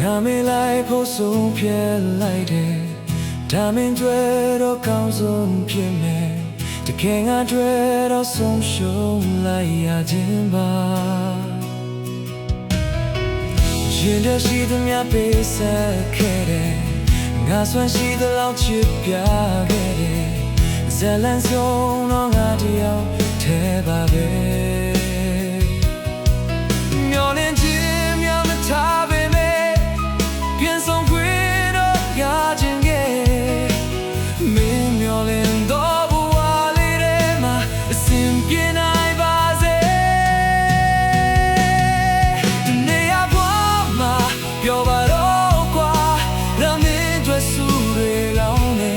ငါမင်းလိုက်ဖို့ဆုံးဖြတ်လိုက်တယ်ဒါမင်းတွေ့တော့ကောင်းဆုံးဖြစ်မယ်တကယ်ငါတွေ့တော့ဆုံးရှုံးလိုက်ရခြင်းပါရင်ထဲရှိသမျှပေးဆက်ခဲ့တယ်ငါဆွမ်းရှိသလောက်ချစ်ပြခဲ့တယ်ဇလန်ဆုံးတော့ငါတယောက်ထဲပါပဲမျောလင်းခြင်းများမထားပေမဲ့ပြန်ဆုံးခွေတော့ရခြင်းရဲ့မင်းမျောလင်းတော့ဘဝလေးထဲမှာအစဉ်ပြေနိုင်ပါစေနေရဘဝမှာပြောပါတော့ကွာလာမင်းတွေ့စုတွေလောင်းနေ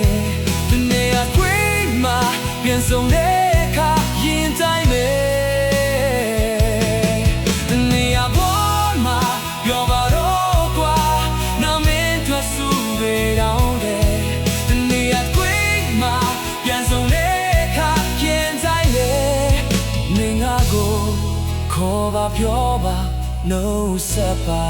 နေရခွေမှာပြန်ဆုံးတဲ့အခါရင်တိုင်းမယ်ခေါ်ပါပြောပါနှုတ်ဆက်ပါ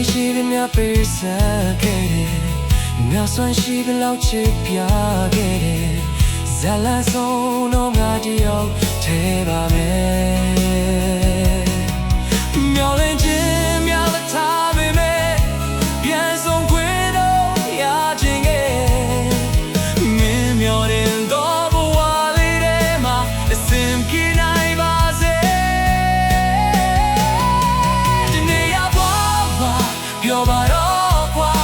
ရှိသမျှပေးဆက်ခဲ့တယ်ငါဆွမ်းရှိသလောက်ချစ်ပြခဲ့တယ်ဇလန်ဆုံးတော့ငါတယောက်ထဲပါမယ်မျောလင်းခြင်းများမထားပေမဲ့ပြန်ဆုံးခွေတော့ရခြင်းရဲ့မင်းမျောတဲ့တော့ဘဝလေးထဲမှာအစဉ်ပြေနိုင်ပါစေဒီနေ့ရပါပြောပါတော့ကွာ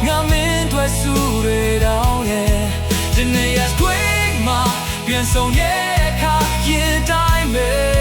ငါမင်းတွေ့စုတွေတောင်းရဲ့ဒီနေ့ရခွေမှာပြန်ဆုံးရဲ့အခါရင်တိုင်းပဲ